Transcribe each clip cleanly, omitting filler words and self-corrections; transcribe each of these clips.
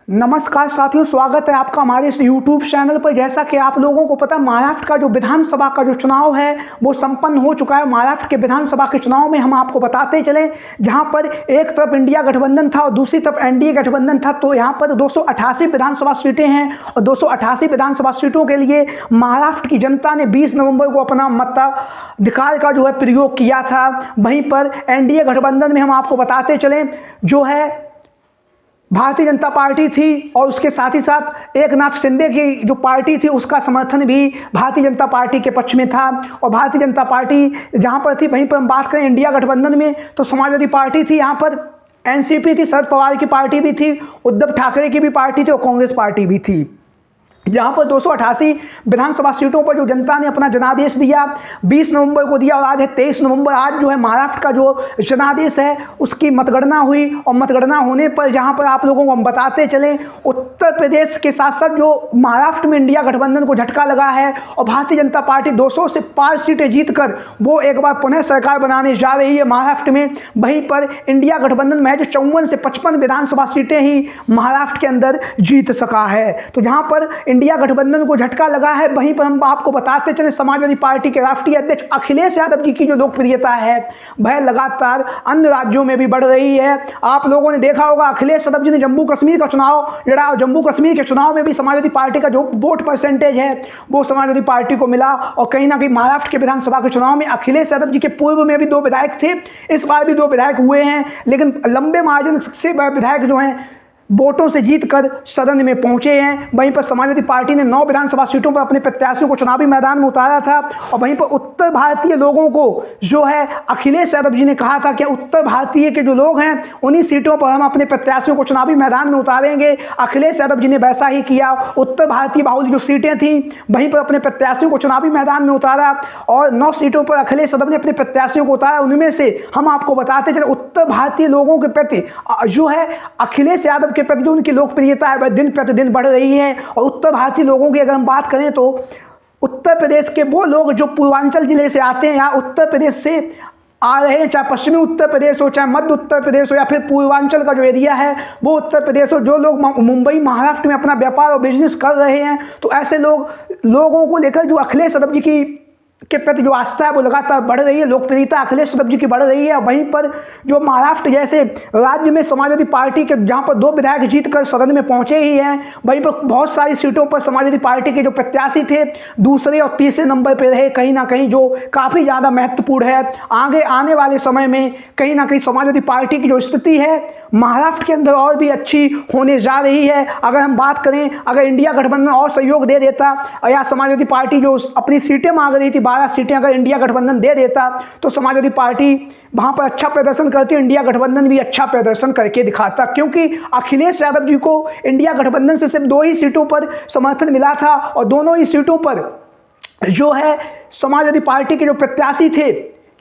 नमस्कार साथियों, स्वागत है आपका हमारे इस YouTube चैनल पर। जैसा कि आप लोगों को पता, महाराष्ट्र का जो विधानसभा का जो चुनाव है वो संपन्न हो चुका है। महाराष्ट्र के विधानसभा के चुनाव में हम आपको बताते चले, जहां पर एक तरफ इंडिया गठबंधन था और दूसरी तरफ एनडीए गठबंधन था। तो यहां पर 288 विधानसभा सीटें हैं और 288 विधानसभा सीटों के लिए महाराष्ट्र की जनता ने 20 नवंबर को अपना मताधिकार का जो है प्रयोग किया था। वहीं पर एनडीए गठबंधन में हम आपको बताते चले, जो है भारतीय जनता पार्टी थी और उसके साथ ही साथ एकनाथ शिंदे की जो पार्टी थी उसका समर्थन भी भारतीय जनता पार्टी के पक्ष में था। और भारतीय जनता पार्टी जहां पर थी, वहीं पर हम बात करें इंडिया गठबंधन में, तो समाजवादी पार्टी थी, यहाँ पर एनसीपी थी, शरद पवार की पार्टी भी थी, उद्धव ठाकरे की भी पार्टी थी और कांग्रेस पार्टी भी थी। जहां पर 288 विधानसभा सीटों पर जो जनता ने अपना जनादेश दिया 20 नवंबर को दिया और आज है 23 नवंबर। आज जो है महाराष्ट्र का जो जनादेश है उसकी मतगणना हुई और मतगणना होने पर जहां पर आप लोगों को हम बताते चलें, उत्तर प्रदेश के साथ साथ जो महाराष्ट्र में इंडिया गठबंधन को झटका लगा है और भारतीय जनता पार्टी 200 से 5 सीटें जीतकर वो एक बार पुनः सरकार बनाने जा रही है महाराष्ट्र में। वहीं पर इंडिया गठबंधन में जो 54 से 55 विधानसभा सीटें ही महाराष्ट्र के अंदर जीत सका है। तो जहां पर इंडिया गठबंधन को झटका लगा है, वहीं पर हम आपको बताते चले समाजवादी पार्टी के राष्ट्रीय अध्यक्ष अखिलेश यादव जी की जो लोकप्रियता है वह लगातार अन्य राज्यों में भी बढ़ रही है। आप लोगों ने देखा होगा अखिलेश यादव जी ने जम्मू कश्मीर का चुनाव लड़ा और जम्मू कश्मीर के चुनाव में भी समाजवादी पार्टी का जो वोट परसेंटेज है वो समाजवादी पार्टी को मिला। और कहीं ना कहीं महाराष्ट्र के विधानसभा के चुनाव में अखिलेश यादव जी के पूर्व में भी 2 विधायक थे, इस बार भी 2 विधायक हुए हैं, लेकिन लंबे मार्जिन से विधायक जो हैं वोटों से जीतकर सदन में पहुंचे हैं। वहीं पर समाजवादी पार्टी ने 9 विधानसभा सीटों पर अपने प्रत्याशियों को चुनावी मैदान में उतारा था। और वहीं पर उत्तर भारतीय लोगों को जो है अखिलेश यादव जी ने कहा था कि उत्तर भारतीय के जो लोग हैं उन्हीं सीटों पर हम अपने प्रत्याशियों को चुनावी मैदान में उतारेंगे। अखिलेश यादव जी ने वैसा ही किया। उत्तर भारतीय बाहुल्य जो सीटें थीं वहीं पर अपने प्रत्याशियों को चुनावी मैदान में उतारा और 9 सीटों पर अखिलेश यादव ने अपने प्रत्याशियों को उतारा। उनमें से हम आपको बताते चले उत्तर भारतीय लोगों के प्रति जो है अखिलेश यादव के प्रति जो उनकी लोकप्रियता है वह दिन प्रतिदिन बढ़ रही है। और उत्तर भारतीय लोगों की अगर हम बात करें तो उत्तर प्रदेश के वो लोग जो पूर्वांचल जिले से आते हैं या उत्तर प्रदेश से आ रहे हैं, चाहे पश्चिमी उत्तर प्रदेश हो, चाहे मध्य उत्तर प्रदेश हो या फिर पूर्वांचल का जो एरिया है वो उत्तर प्रदेश हो, जो लोग मुंबई महाराष्ट्र में अपना व्यापार और बिजनेस कर रहे हैं, तो ऐसे लोगों को लेकर जो अखिलेश यादव जी की के प्रति जो आस्था है वो लगातार बढ़ रही है। लोकप्रियता अखिलेश यादव जी की बढ़ रही है। वहीं पर जो महाराष्ट्र जैसे राज्य में समाजवादी पार्टी के जहां पर 2 विधायक जीतकर सदन में पहुंचे ही हैं, वहीं पर बहुत सारी सीटों पर समाजवादी पार्टी के जो प्रत्याशी थे दूसरे और तीसरे नंबर पर रहे, कहीं ना कहीं जो काफ़ी ज़्यादा महत्वपूर्ण है। आगे आने वाले समय में कहीं ना कहीं समाजवादी पार्टी की जो स्थिति है महाराष्ट्र के अंदर और भी अच्छी होने जा रही है। अगर हम बात करें, अगर इंडिया गठबंधन और सहयोग दे देता या समाजवादी पार्टी जो अपनी सीटें मांग रही थी 12 सीटें अगर इंडिया गठबंधन दे देता तो समाजवादी पार्टी वहां पर अच्छा प्रदर्शन करती, इंडिया गठबंधन भी अच्छा प्रदर्शन करके दिखाता। क्योंकि अखिलेश यादव जी को इंडिया गठबंधन से सिर्फ 2 ही सीटों पर समर्थन मिला था और दोनों ही सीटों पर जो है समाजवादी पार्टी के जो प्रत्याशी थे,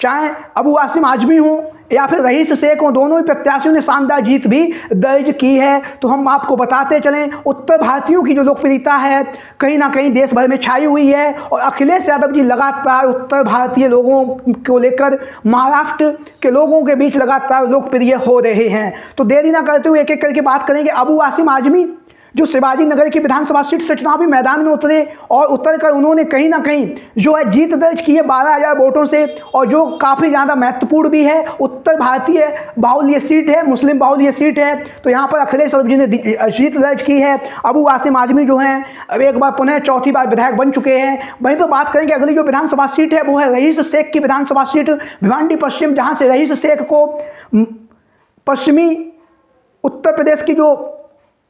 चाहे अबू आसिम आजमी हो या फिर रईस शेख हो, दोनों ही प्रत्याशियों ने शानदार जीत भी दर्ज की है। तो हम आपको बताते चलें उत्तर भारतीयों की जो लोकप्रियता है कहीं ना कहीं देश भर में छाई हुई है और अखिलेश यादव जी लगातार उत्तर भारतीय लोगों को लेकर महाराष्ट्र के लोगों के बीच लगातार लोकप्रिय हो रहे हैं। तो देरी ना करते हुए एक एक करके बात करेंगे। अबू आसिम आजमी जो शिवाजी नगर की विधानसभा सीट से चुनावी मैदान में उतरे और उतरकर उन्होंने कहीं ना कहीं जो है जीत दर्ज की है 12,000 वोटों से, और जो काफ़ी ज़्यादा महत्वपूर्ण भी है। उत्तर भारतीय बाहुल्य सीट है, मुस्लिम बाहुल्य सीट है, तो यहाँ पर अखिलेश यादव जी ने जीत दर्ज की है। अबू आसिम आजमी जो हैं अब एक बार पुनः चौथी बार विधायक बन चुके हैं। वहीं पर बात करेंगे अगली जो विधानसभा सीट है वो है रईस शेख की विधानसभा सीट भिवंडी पश्चिम, जहाँ से रईस शेख को पश्चिमी उत्तर प्रदेश की जो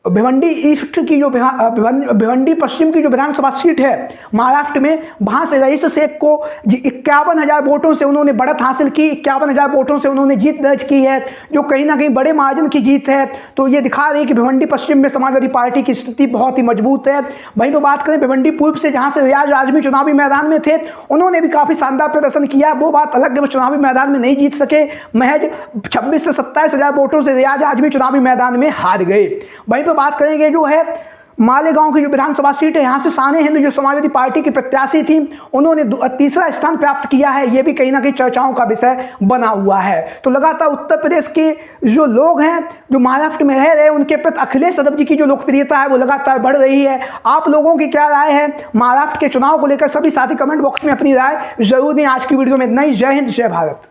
भिवंडी ईस्ट की जो भिवंडी पश्चिम की जो विधानसभा सीट है महाराष्ट्र में, वहां से रईस शेख को 51,000 वोटों से उन्होंने बढ़त हासिल की, 51,000 वोटों से उन्होंने जीत दर्ज की है, जो कहीं ना कहीं बड़े मार्जिन की जीत है। तो ये दिखा रही है कि भिवंडी पश्चिम में समाजवादी पार्टी की स्थिति बहुत ही मजबूत है। वहीं पर बात करें भिवंडी पूर्व से, जहाँ से रियाज आजमी चुनावी मैदान में थे, उन्होंने भी काफ़ी शानदार प्रदर्शन किया। वो बात अलग है, वो चुनावी मैदान में नहीं जीत सके, महज 26 से 27,000 वोटों से रियाज आजमी चुनावी मैदान में हार गए। वहीं पर बात करेंगे जो है मालेगांव की जो विधानसभा सीट है, यहाँ से साने हिंद जो समाजवादी पार्टी की प्रत्याशी थी, उन्होंने तीसरा स्थान प्राप्त किया है। ये भी कहीं ना कहीं चर्चाओं का विषय बना हुआ है। तो लगातार उत्तर प्रदेश के जो लोग हैं, जो महाराष्ट्र में रह रहे, उनके प्रति अखिलेश यादव जी की जो लोकप्रियता है वो लगातार बढ़ रही है। आप लोगों की क्या राय है महाराष्ट्र के चुनाव को लेकर? सभी साथी कमेंट बॉक्स में अपनी राय जरूर दें। आज की वीडियो में इतना ही। जय हिंद, जय भारत।